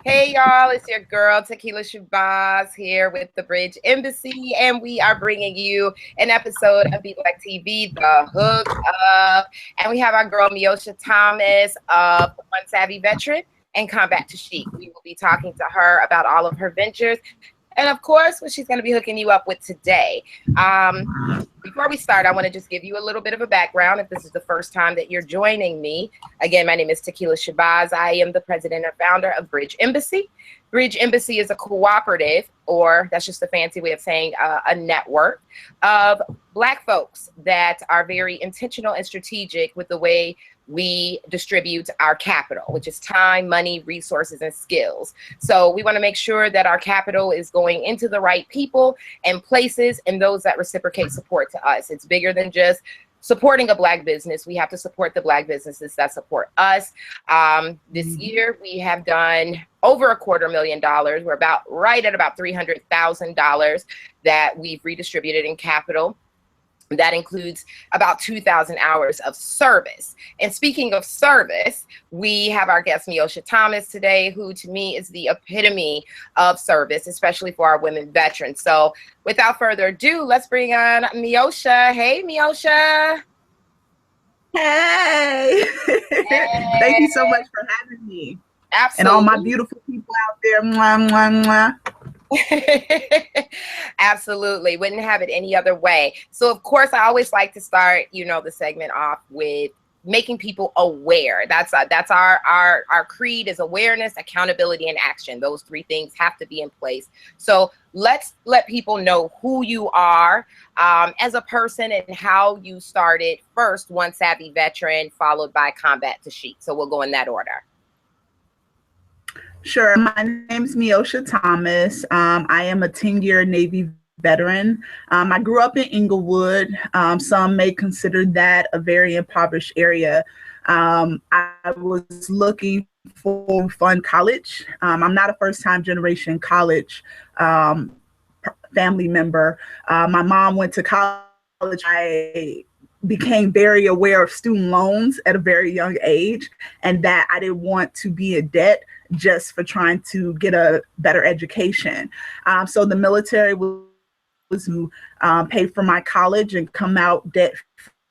Hey y'all, it's your girl TeQuila Shabazz here with the Bridge Embassy, and we are bringing you an episode of Be Black TV, The Hook Up. And we have our girl Meosha Thomas of One Savvy Veteran and Combat to Chic. We will be talking to her about all of her ventures, and of course, what she's going to be hooking you up with today. Before we start, I want to just give you a little bit of a background if this is the first time that you're joining me. Again, my name is TeQuila Shabazz. I am the president and founder of Bridge Embassy. Bridge Embassy is a cooperative, or that's just a fancy way of saying a network of Black folks that are very intentional and strategic with the way we distribute our capital, which is time, money, resources, and skills. So we want to make sure that our capital is going into the right people and places and those that reciprocate support to us. It's bigger than just supporting a Black business. We have to support the Black businesses that support us. This year, we have done over $250,000. We're right at about $300,000 that we've redistributed in capital. That includes about 2,000 hours of service. And speaking of service, we have our guest Meosha Thomas today, who to me is the epitome of service, especially for our women veterans. So without further ado, let's bring on Meosha. Hey, Meosha. Hey. Thank you so much for having me. Absolutely. And all my beautiful people out there. Mwah, mwah, mwah. Absolutely. Wouldn't have it any other way. So of course I always like to start, the segment off with making people aware. That's our creed is awareness, accountability, and action. Those three things have to be in place. So let's let people know who you are as a person and how you started. First, One Savvy Veteran, followed by Combat to Chic. So we'll go in that order. Sure. My name is Meosha Thomas. I am a 10-year Navy veteran. I grew up in Inglewood. Some may consider that a very impoverished area. I was looking for fun college. I'm not a first-time generation college family member. My mom went to college. I became very aware of student loans at a very young age, and that I didn't want to be in debt just for trying to get a better education. So the military was to pay for my college and come out debt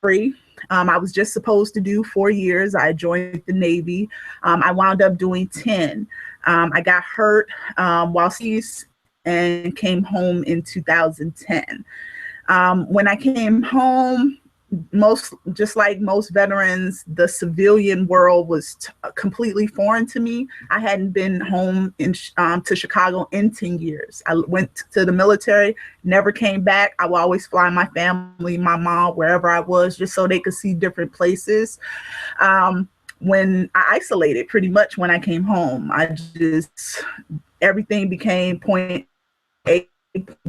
free. I was just supposed to do 4 years. I joined the Navy. I wound up doing 10. I got hurt while seas and came home in 2010. When I came home, just like most veterans, the civilian world was completely foreign to me. I hadn't been home to Chicago in 10 years. I went to the military, never came back. I would always fly my family, my mom, wherever I was, just so they could see different places. When I isolated pretty much when I came home, everything became point A,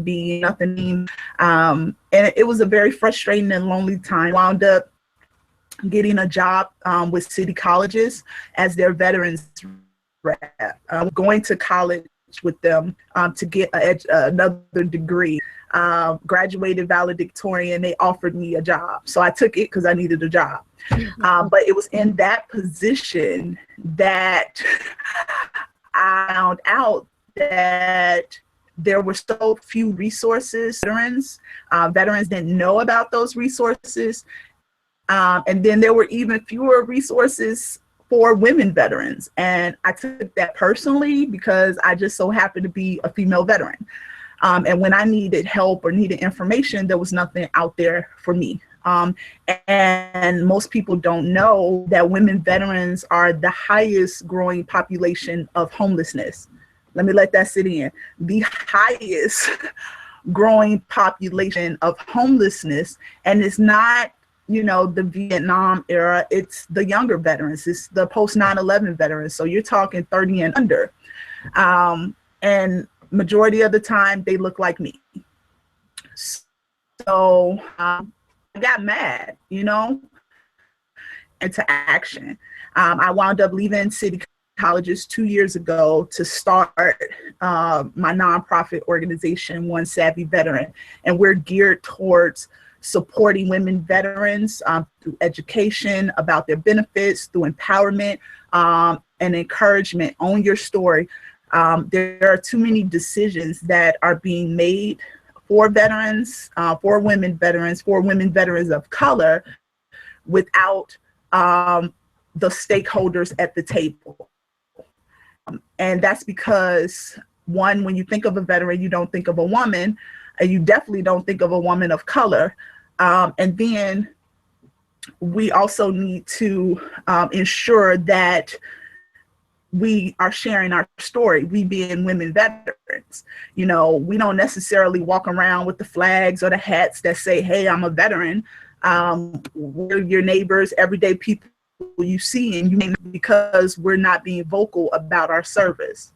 be nothing. And it was a very frustrating and lonely time. Wound up getting a job with city colleges as their veterans rep. Going to college with them to get another degree. Graduated valedictorian. They offered me a job, so I took it because I needed a job. But it was in that position that I found out that there were so few resources. Veterans didn't know about those resources. And then there were even fewer resources for women veterans. And I took that personally because I just so happened to be a female veteran. And when I needed help or needed information, there was nothing out there for me. And most people don't know that women veterans are the highest growing population of homelessness. Let me let that sit in. The highest growing population of homelessness. And it's not, the Vietnam era, it's the younger veterans. It's the post 9/11 veterans. So you're talking 30 and under. And majority of the time, they look like me. So I got mad, into action. I wound up leaving city colleges 2 years ago to start my nonprofit organization, One Savvy Veteran. And we're geared towards supporting women veterans through education about their benefits, through empowerment and encouragement. Own your story. There are too many decisions that are being made for veterans, for women veterans of color, without the stakeholders at the table. And that's because, one, when you think of a veteran, you don't think of a woman, and you definitely don't think of a woman of color. And then we also need to ensure that we are sharing our story, we being women veterans. You know, we don't necessarily walk around with the flags or the hats that say, hey, I'm a veteran. We're your neighbors, everyday people you see, and you because we're not being vocal about our service.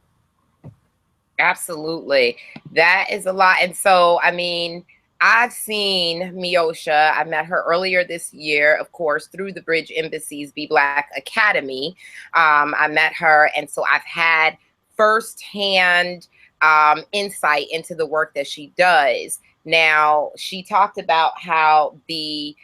Absolutely. That is a lot. And so, I mean, I've seen Meosha. I met her earlier this year, of course, through the Bridge Embassy's Be Black Academy. I met her, and so I've had firsthand insight into the work that she does. Now, she talked about how the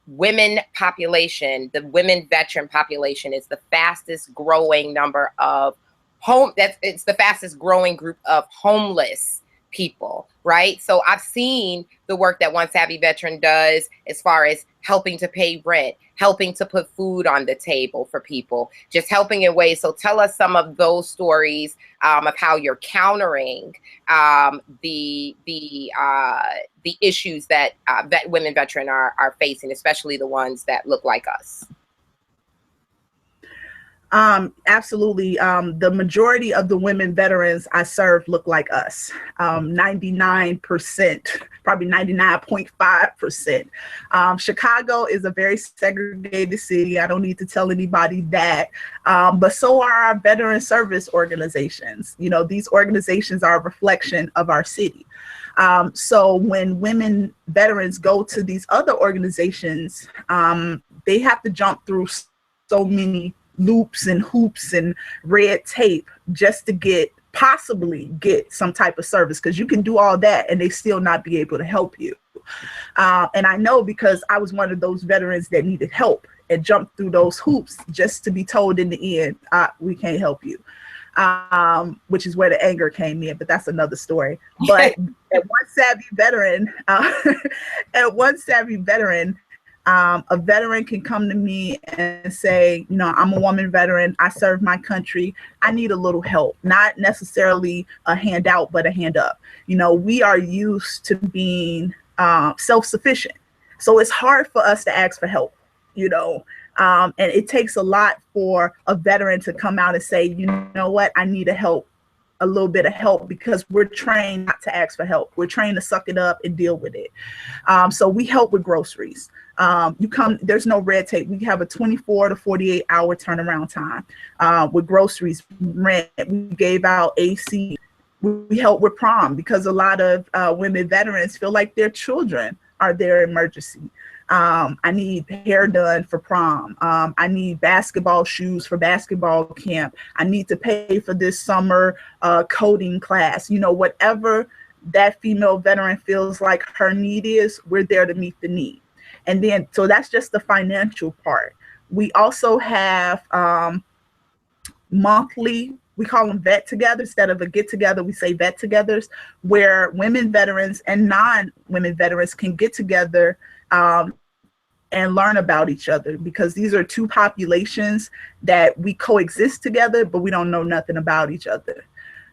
women population, the women veteran population, is the fastest growing number of it's the fastest growing group of homeless people, right? So I've seen the work that One Savvy Veteran does as far as helping to pay rent, helping to put food on the table for people, just helping in ways. So tell us some of those stories of how you're countering the issues that women veteran are facing, especially the ones that look like us. Absolutely. The majority of the women veterans I serve look like us. 99%, probably 99.5%. Chicago is a very segregated city. I don't need to tell anybody that. But so are our veteran service organizations. You know, these organizations are a reflection of our city. So when women veterans go to these other organizations, they have to jump through so many loops and hoops and red tape just to possibly get some type of service, because you can do all that and they still not be able to help you. And I know, because I was one of those veterans that needed help and jumped through those hoops just to be told in the end, we can't help you, which is where the anger came in, but that's another story. But at One Savvy Veteran, a veteran can come to me and say, you know, I'm a woman veteran. I serve my country. I need a little help, not necessarily a handout, but a hand up. You know, we are used to being self-sufficient. So it's hard for us to ask for help, you know, and it takes a lot for a veteran to come out and say, you know what, I need a little bit of help, because we're trained not to ask for help. We're trained to suck it up and deal with it. So we help with groceries. There's no red tape. We have a 24 to 48 hour turnaround time with groceries, rent. We gave out AC. We help with prom, because a lot of women veterans feel like their children are their emergency. I need hair done for prom. I need basketball shoes for basketball camp. I need to pay for this summer coding class. You know, whatever that female veteran feels like her need is, we're there to meet the need. And then, so that's just the financial part. We also have monthly, we call them vet together. Instead of a get together, we say vet togethers, where women veterans and non-women veterans can get together and learn about each other, because these are two populations that we coexist together, but we don't know nothing about each other.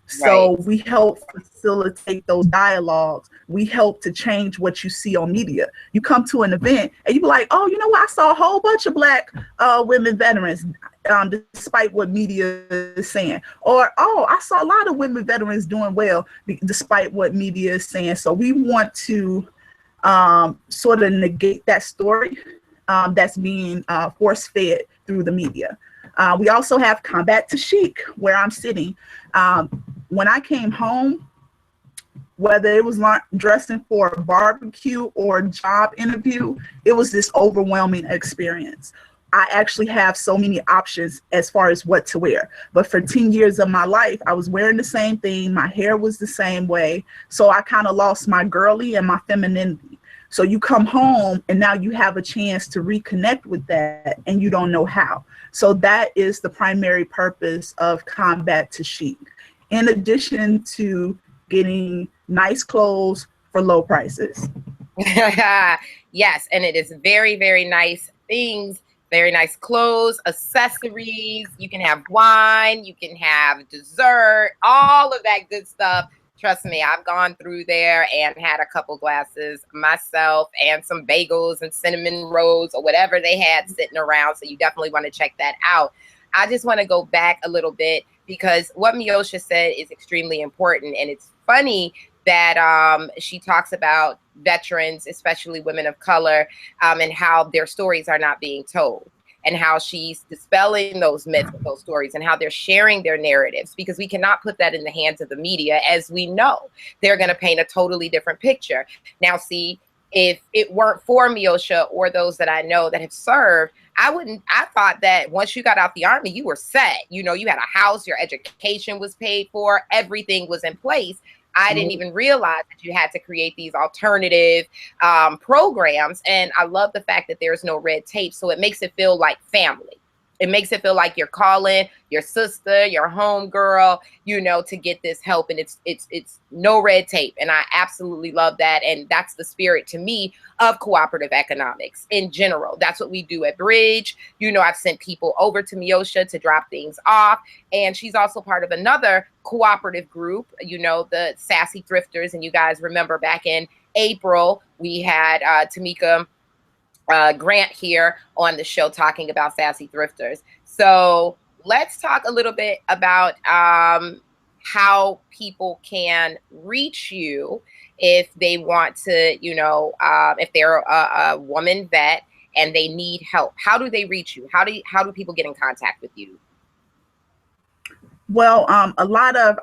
So we help facilitate those dialogues. We help to change what you see on media. You come to an event and you be like, oh, you know what? I saw a whole bunch of Black women veterans, despite what media is saying. Or, oh, I saw a lot of women veterans doing well, despite what media is saying. So we want to sort of negate that story that's being force-fed through the media. We also have Combat to Chic, where I'm sitting. When I came home, whether it was dressing for a barbecue or a job interview, it was this overwhelming experience. I actually have so many options as far as what to wear. But for 10 years of my life, I was wearing the same thing. My hair was the same way. So I kind of lost my girly and my femininity. So you come home and now you have a chance to reconnect with that, and you don't know how. So that is the primary purpose of Combat to Chic. in addition to getting nice clothes for low prices. Yes, and it is very, very nice things, very nice clothes, accessories. You can have wine, you can have dessert, all of that good stuff. Trust me, I've gone through there and had a couple glasses myself and some bagels and cinnamon rolls or whatever they had sitting around. So you definitely want to check that out. I just want to go back a little bit because what Meosha said is extremely important. And it's funny that she talks about veterans, especially women of color, and how their stories are not being told, and how she's dispelling those myths with those stories, and how they're sharing their narratives, because we cannot put that in the hands of the media. As we know, they're going to paint a totally different picture. Now, see, if it weren't for Meosha or those that I know that have served, I thought that once you got out the Army, you were set. You know, you had a house, your education was paid for, everything was in place. I didn't even realize that you had to create these alternative programs. And I love the fact that there's no red tape. So it makes it feel like family. It makes it feel like you're calling your sister, your home girl, you know, to get this help. And it's no red tape. And I absolutely love that. And that's the spirit to me of cooperative economics in general. That's what we do at Bridge. You know, I've sent people over to Meosha to drop things off. And she's also part of another cooperative group, you know, the Sassy Thrifters. And you guys remember back in April, we had Tamika Grant here on the show talking about Sassy Thrifters. So let's talk a little bit about how people can reach you if they want to, you know, if they're a woman vet and they need help. How do they reach you? How do people get in contact with you? Well,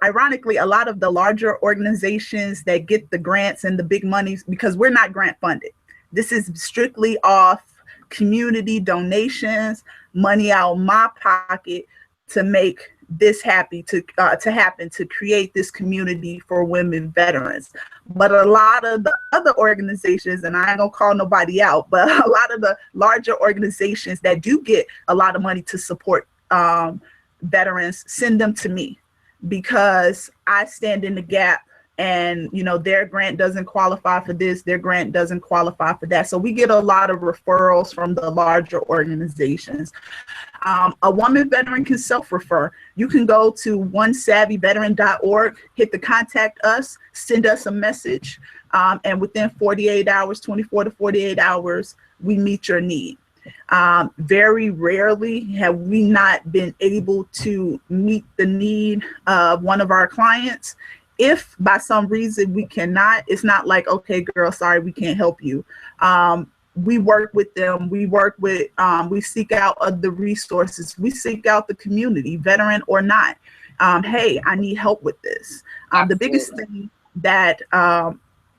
ironically, a lot of the larger organizations that get the grants and the big monies, because we're not grant funded. This is strictly off community donations, money out of my pocket to make this happen, to create this community for women veterans. But a lot of the other organizations, and I ain't gonna call nobody out, but a lot of the larger organizations that do get a lot of money to support veterans, send them to me, because I stand in the gap. And, you know, their grant doesn't qualify for this, their grant doesn't qualify for that. So we get a lot of referrals from the larger organizations. A woman veteran can self-refer. You can go to onesavvyveteran.org, hit the contact us, send us a message, and within 48 hours, 24 to 48 hours, we meet your need. Very rarely have we not been able to meet the need of one of our clients. If by some reason we cannot, it's not like, okay, girl, sorry, we can't help you. We work with them. We seek out other resources. We seek out the community, veteran or not. Hey, I need help with this. The biggest thing that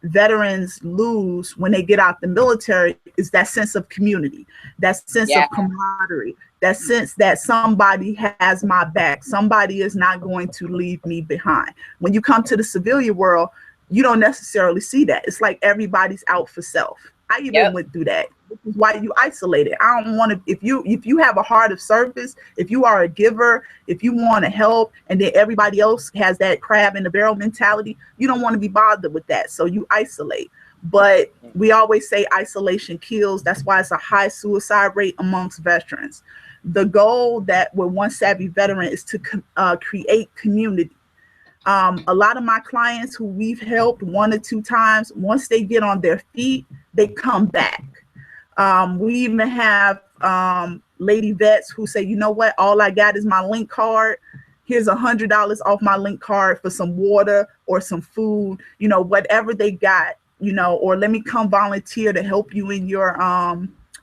veterans lose when they get out the military is that sense of community, that sense of camaraderie, that sense that somebody has my back, somebody is not going to leave me behind. When you come to the civilian world, you don't necessarily see that. It's like everybody's out for self. I even went through that, which is why you isolate it. I don't want to, if you have a heart of service, if you are a giver, if you want to help, and then everybody else has that crab in the barrel mentality, you don't want to be bothered with that. So you isolate. But we always say isolation kills. That's why it's a high suicide rate amongst veterans. The goal that with One Savvy Veteran is to create community. A lot of my clients who we've helped 1 or 2 times, once they get on their feet, they come back. We even have lady vets who say, you know what, all I got is my link card. Here's $100 off my link card for some water or some food, you know, whatever they got, you know, or let me come volunteer to help you in your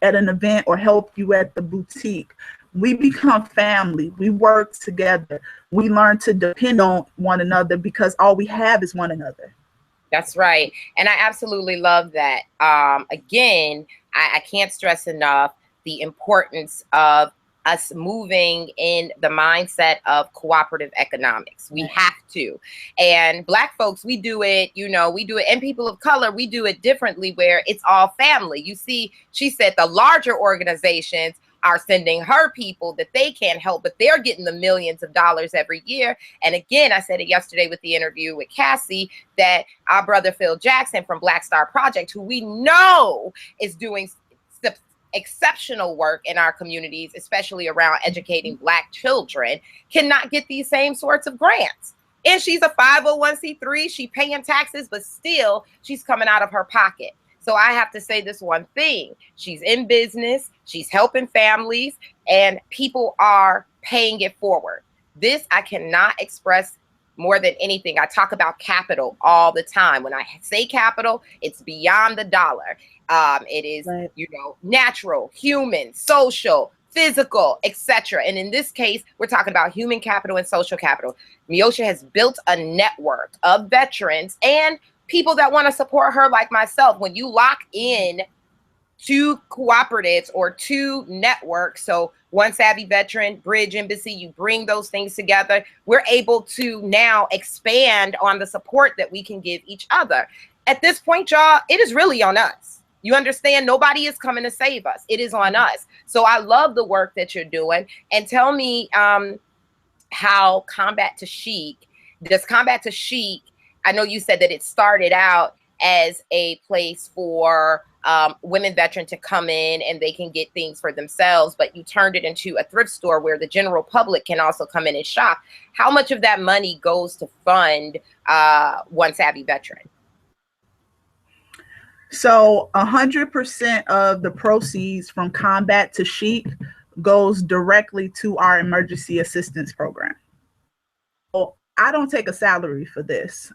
at an event or help you at the boutique. We become family. We work together. We learn to depend on one another because all we have is one another. That's right. And I absolutely love that. Again, I can't stress enough the importance of us moving in the mindset of cooperative economics. We have to. And Black folks, we do it, you know, we do it. And people of color, we do it differently where it's all family. You see, she said the larger organizations are sending her people that they can't help, but they're getting the millions of dollars every year. And again, I said it yesterday with the interview with Cassie, that our brother Phil Jackson from Black Star Project, who we know is doing exceptional work in our communities, especially around educating Black children, cannot get these same sorts of grants. And she's a 501c3, she paying taxes, but still she's coming out of her pocket. So I have to say this one thing: she's in business, she's helping families, and people are paying it forward. This I cannot express more than anything. I talk about capital all the time. When I say capital, it's beyond the dollar. It is, right, natural, human, social, physical, etc. And in this case, we're talking about human capital and social capital. Meosha has built a network of veterans and people that want to support her, like myself. When you lock in two cooperatives or two networks, so One Savvy Veteran, Bridge Embassy, you bring those things together, we're able to now expand on the support that we can give each other. At this point, y'all, it is really on us. You understand? Nobody is coming to save us. It is on us. So I love the work that you're doing. And tell me how Combat to Chic, does Combat to Chic, I know you said that it started out as a place for women veterans to come in and they can get things for themselves, but you turned it into a thrift store where the general public can also come in and shop. How much of that money goes to fund One Savvy Veteran? So 100% of the proceeds from Combat to Chic goes directly to our emergency assistance program. Well, I don't take a salary for this.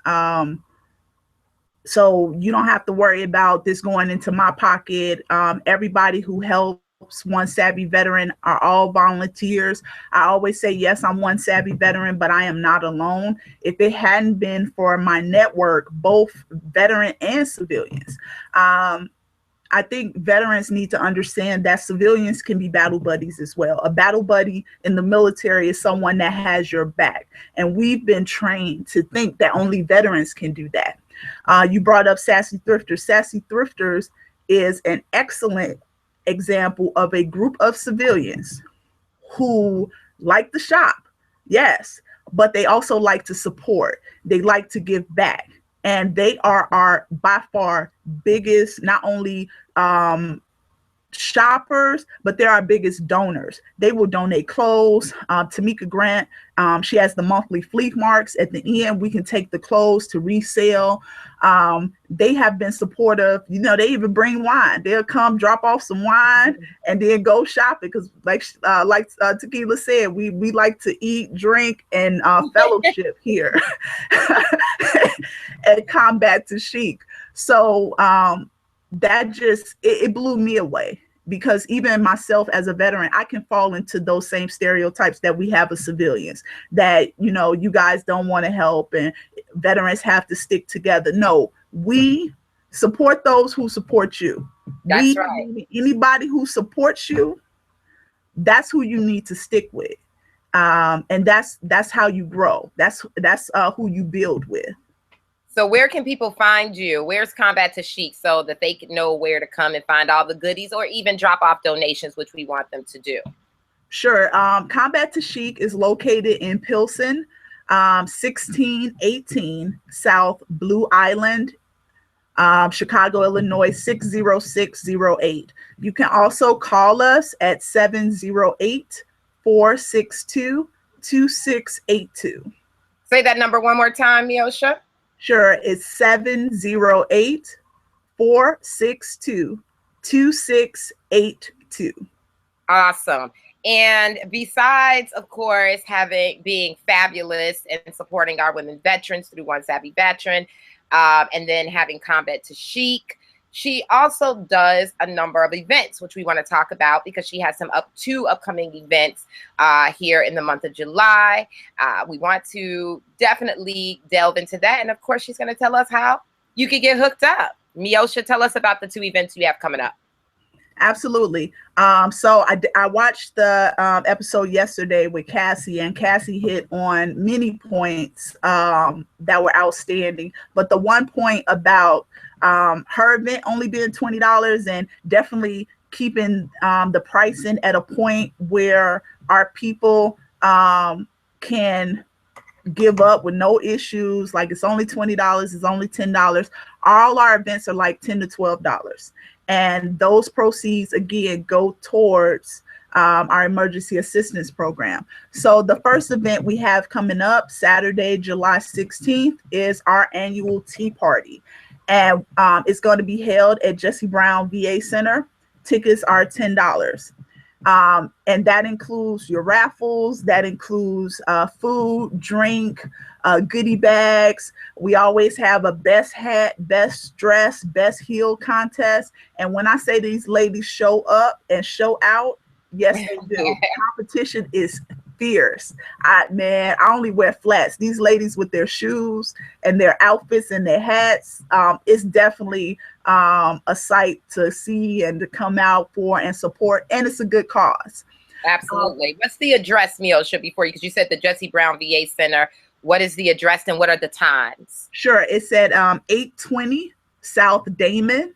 So you don't have to worry about this going into my pocket. Everybody who helps One Savvy Veteran are all volunteers. I always say, yes, I'm One Savvy Veteran, but I am not alone. If it hadn't been for my network, both veteran and civilians, I think veterans need to understand that civilians can be battle buddies as well. A battle buddy in the military is someone that has your back. And we've been trained to think that only veterans can do that. You brought up Sassy Thrifters. Sassy Thrifters is an excellent example of a group of civilians who like to shop, yes, but they also like to support. They like to give back. And they are our, by far, biggest, not only shoppers, but they're our biggest donors. They will donate clothes. Tamika Grant, she has the monthly flea marks. At the end, we can take the clothes to resell. They have been supportive. They even bring wine. They'll come drop off some wine and then go shopping, because like TeQuila said, we like to eat, drink, and fellowship here at Combat to Chic. So that just, it blew me away, because even myself as a veteran, I can fall into those same stereotypes that we have of civilians, that, you guys don't want to help and veterans have to stick together. No, we support those who support you. That's right. Anybody who supports you, that's who you need to stick with. And that's how you grow. That's who you build with. So where can people find you? Where's Combat to Chic, so that they can know where to come and find all the goodies, or even drop off donations, which we want them to do? Sure. Combat to Chic is located in Pilsen, 1618 South Blue Island, Chicago, Illinois, 60608. You can also call us at 708-462-2682. Say that number one more time, Meosha. Sure, it's 708-462-2682. Awesome. And besides, of course, being fabulous and supporting our women veterans through One Savvy Veteran, and then having Combat to Chic, she also does a number of events, which we want to talk about, because she has two upcoming events here in the month of July. We want to definitely delve into that. And of course, she's going to tell us how you can get hooked up. Meosha, tell us about the two events you have coming up. Absolutely. So I watched the episode yesterday with Cassie, and Cassie hit on many points that were outstanding. But the one point about her event only being $20, and definitely keeping the pricing at a point where our people can give up with no issues. Like, it's only $20, it's only $10. All our events are like $10 to $12, and those proceeds again go towards our emergency assistance program. So the first event we have coming up Saturday, July 16th, is our annual tea party, and it's going to be held at Jesse Brown VA Center. Tickets are $10. And that includes your raffles, that includes food, drink, goodie bags. We always have a best hat, best dress, best heel contest. And when I say these ladies show up and show out, yes, they do. Competition is fierce. I only wear flats. These ladies with their shoes and their outfits and their hats, it's definitely a sight to see and to come out for and support, and it's a good cause. Absolutely. What's the address, Meosha, before you, because you said the Jesse Brown VA Center. What is the address and what are the times? Sure. It's at 820 South Damon.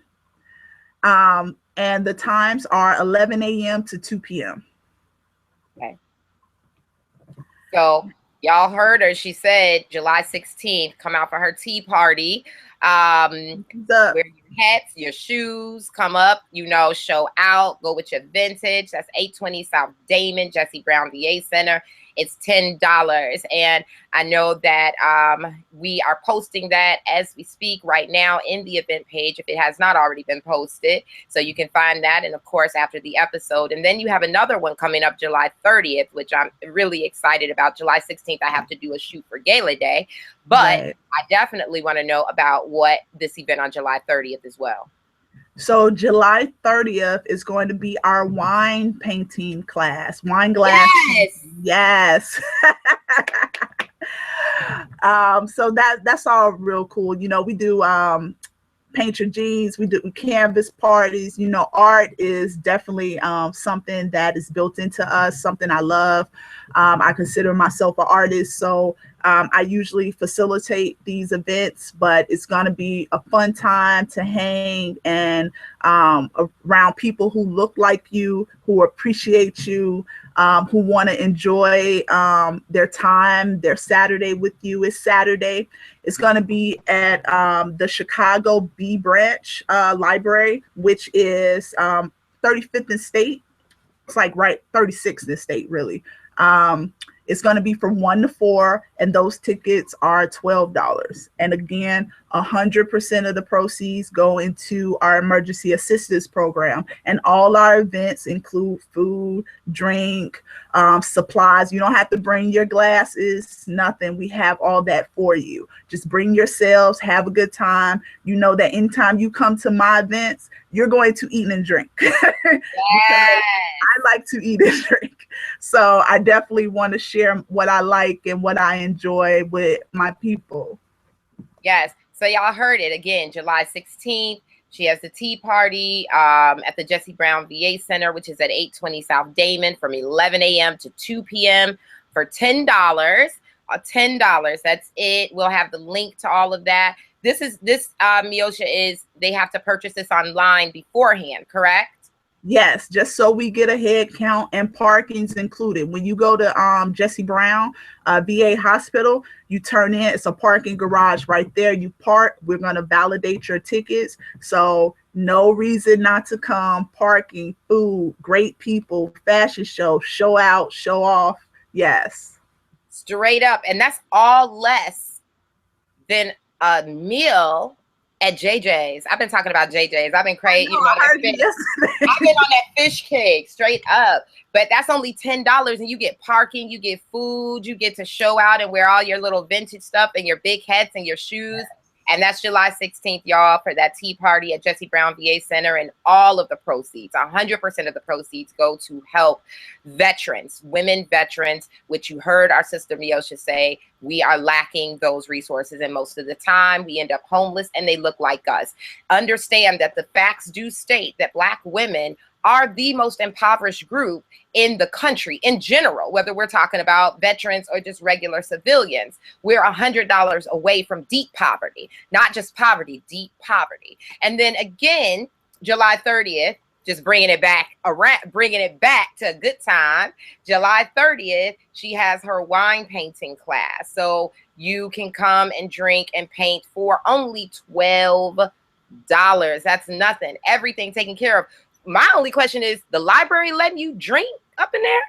And the times are 11 a.m. to 2 p.m. Okay. So y'all heard her. She said July 16th, come out for her tea party. Wear your hats, your shoes, come up, show out, go with your vintage. That's 820 South Damon, Jesse Brown VA Center. It's $10. And I know that we are posting that as we speak right now in the event page, if it has not already been posted. So you can find that. And of course, after the episode. And then you have another one coming up July 30th, which I'm really excited about. July 16th, I have to do a shoot for Gala Day. But right. I definitely want to know about what this event on July 30th as well. So July 30th is going to be our wine painting class. Wine glass. Yes. So that's all real cool. We do paint your jeans. We do canvas parties. Art is definitely something that is built into us, something I love. I consider myself an artist, so I usually facilitate these events, but it's going to be a fun time to hang and around people who look like you, who appreciate you, who want to enjoy their time, their Saturday with you. It's Saturday. It's going to be at the Chicago B Branch Library, which is 35th and State. It's like right 36th and State, really. It's going to be from 1 to 4, and those tickets are $12. And again, 100% of the proceeds go into our emergency assistance program. And all our events include food, drink, supplies. You don't have to bring your glasses, nothing. We have all that for you. Just bring yourselves, have a good time. You know that anytime you come to my events, you're going to eat and drink. Yes. Because I like to eat and drink. So I definitely want to share what I like and what I enjoy with my people. Yes. So y'all heard it again, July 16th. She has the tea party at the Jesse Brown VA Center, which is at 820 South Damon from 11 a.m. to 2 p.m. for $10. $10. That's it. We'll have the link to all of that. This Meosha, is they have to purchase this online beforehand, correct? Yes, just so we get a head count, and parking's included. When you go to Jesse Brown VA Hospital, you turn in, it's a parking garage right there. You park, we're going to validate your tickets. So no reason not to come. Parking, food, great people, fashion show, show out, show off. Yes. Straight up. And that's all less than a meal at JJ's. I've been talking about JJ's. I've been crazy. I've been on that fish cake, straight up. But that's only $10, and you get parking, you get food, you get to show out and wear all your little vintage stuff and your big hats and your shoes. And that's July 16th, y'all, for that tea party at Jesse Brown VA Center. And all of the proceeds, 100% of the proceeds, go to help veterans, women veterans, which you heard our sister Meosha say, we are lacking those resources. And most of the time we end up homeless and they look like us. Understand that the facts do state that Black women are the most impoverished group in the country in general, whether we're talking about veterans or just regular civilians. We're $100 away from deep poverty, not just poverty, deep poverty. And then again, July 30th, just bringing it back to a good time. July 30th, she has her wine painting class. So you can come and drink and paint for only $12. That's nothing. Everything taken care of. My only question is, the library letting you drink up in there?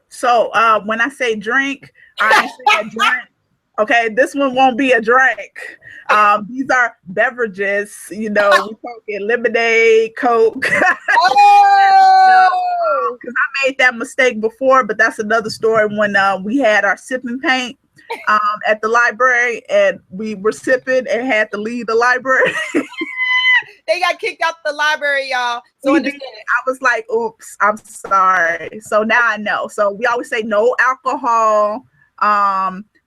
So when I say drink, I ain't saying drink. Okay, this one won't be a drink. These are beverages, you know, we're talking lemonade, Coke. Oh! Because I made that mistake before, but that's another story. When we had our sipping paint at the library, and we were sipping and had to leave the library. They got kicked out the library, y'all. So I was like, oops, I'm sorry. So now I know. So we always say no alcohol.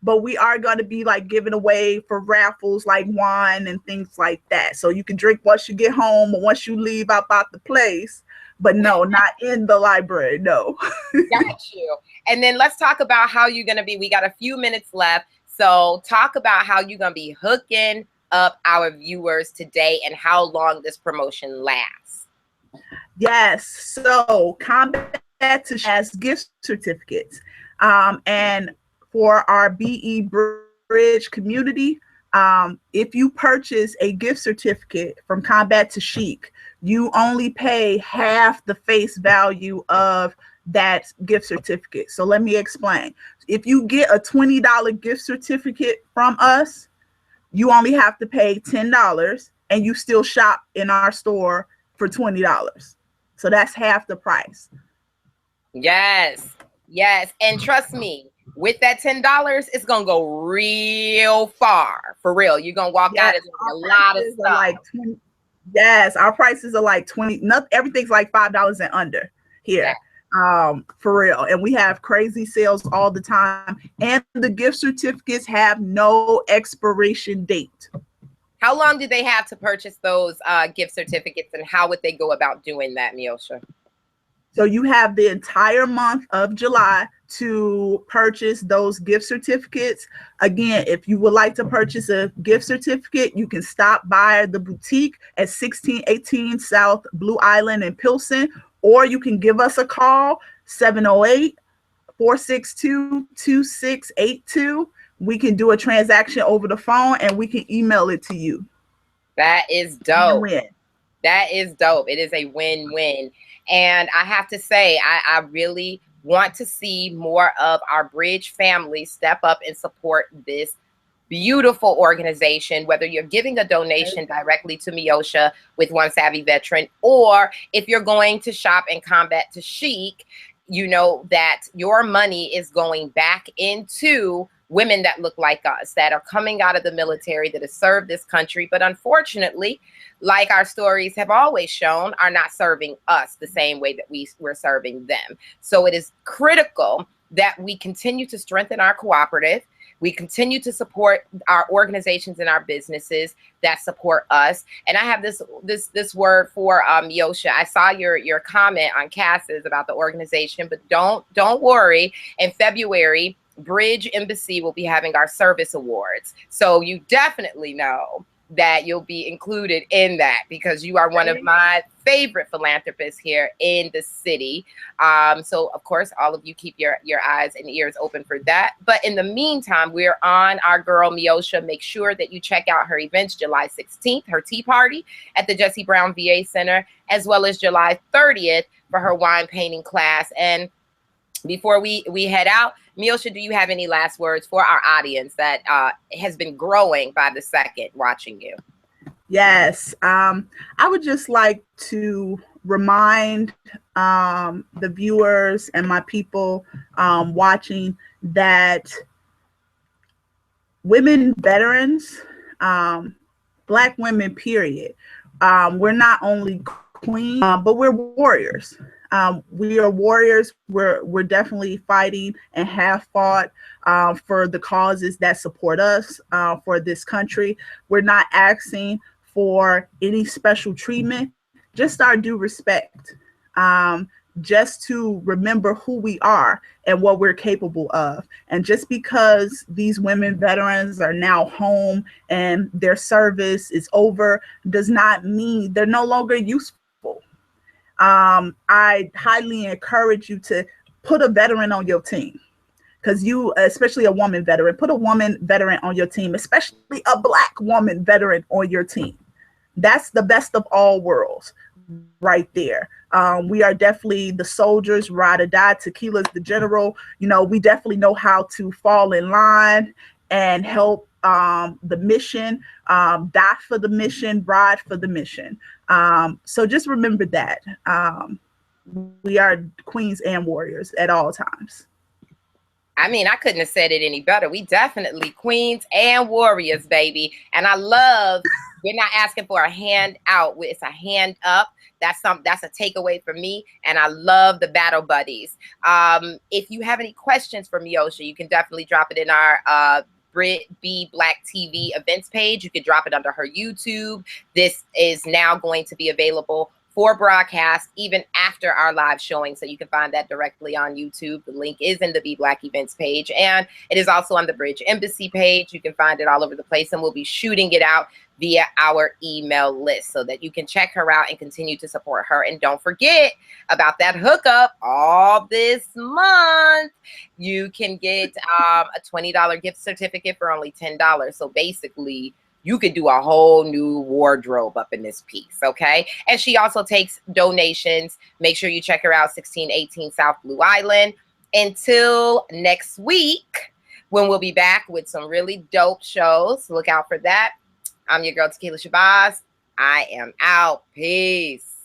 But we are going to be like giving away for raffles like wine and things like that. So you can drink once you get home or once you leave out the place. But no, not in the library. No. Got you. And then let's talk about how you're going to be. We got a few minutes left. So talk about how you're going to be hooking up our viewers today and how long this promotion lasts. Yes. So Combat to Shabazz gift certificates. And for our BE Bridge community, if you purchase a gift certificate from Combat to Chic, you only pay half the face value of that gift certificate. So let me explain. If you get a $20 gift certificate from us, you only have to pay $10 and you still shop in our store for $20. So that's half the price. Yes. Yes. And trust me, with that $10, it's going to go real far. For real. You're going to walk out as a lot of stuff. Like 20, yes. Our prices are like 20. Everything's like $5 and under here. Yeah. For real. And we have crazy sales all the time. And the gift certificates have no expiration date. How long do they have to purchase those gift certificates, and how would they go about doing that, Meosha? So you have the entire month of July to purchase those gift certificates. Again, if you would like to purchase a gift certificate, you can stop by the boutique at 1618 South Blue Island in Pilsen, or you can give us a call, 708-462-2682. We can do a transaction over the phone and we can email it to you. That is dope. Win-win. That is dope. It is a win-win. And I have to say, I really want to see more of our Bridge family step up and support this beautiful organization, whether you're giving a donation directly to Meosha with One Savvy Veteran, or if you're going to shop in Combat to Chic, you know that your money is going back into women that look like us, that are coming out of the military, that have served this country, but unfortunately, like our stories have always shown, are not serving us the same way that we're serving them. So it is critical that we continue to strengthen our cooperative. We continue to support our organizations and our businesses that support us. And I have this word for Meosha. I saw your comment on Cass's about the organization, but don't worry. In February, Bridge Embassy will be having our service awards. So you definitely know that you'll be included in that, because you are one of my favorite philanthropists here in the city. So of course, all of you keep your eyes and ears open for that. But in the meantime, we're on our girl Meosha. Make sure that you check out her events, July 16th, her tea party at the Jesse Brown VA Center, as well as July 30th for her wine painting class. And before we head out, Meosha, do you have any last words for our audience that has been growing by the second watching you? Yes. I would just like to remind the viewers and my people watching that women veterans, Black women, period, we're not only queens, but we're warriors. We are warriors. We're definitely fighting and have fought for the causes that support us, for this country. We're not asking for any special treatment, just our due respect, just to remember who we are and what we're capable of. And just because these women veterans are now home and their service is over does not mean they're no longer useful. I highly encourage you to put a veteran on your team. Because you, especially a woman veteran, put a woman veteran on your team, especially a Black woman veteran on your team. That's the best of all worlds right there. We are definitely the soldiers, ride or die. TeQuila's the general. You know, we definitely know how to fall in line and help the mission, die for the mission, ride for the mission. So just remember that. We are queens and warriors at all times. I mean, I couldn't have said it any better. We definitely queens and warriors, baby. And I love, we're not asking for a hand out. It's a hand up. That's a takeaway for me. And I love the battle buddies. If you have any questions for Meosha, you can definitely drop it in our Brit B Black TV events page. You can drop it under her YouTube. This is now going to be available for broadcast even after our live showing, so you can find that directly on YouTube. The link is in the Be Black events page, and it is also on the Bridge Embassy page. You can find it all over the place, and we'll be shooting it out via our email list so that you can check her out and continue to support her. And don't forget about that hookup. All this month you can get a $20 gift certificate for only $10. So basically you could do a whole new wardrobe up in this piece, okay? And she also takes donations. Make sure you check her out, 1618 South Blue Island. Until next week, when we'll be back with some really dope shows. Look out for that. I'm your girl, TeQuila Shabazz. I am out. Peace.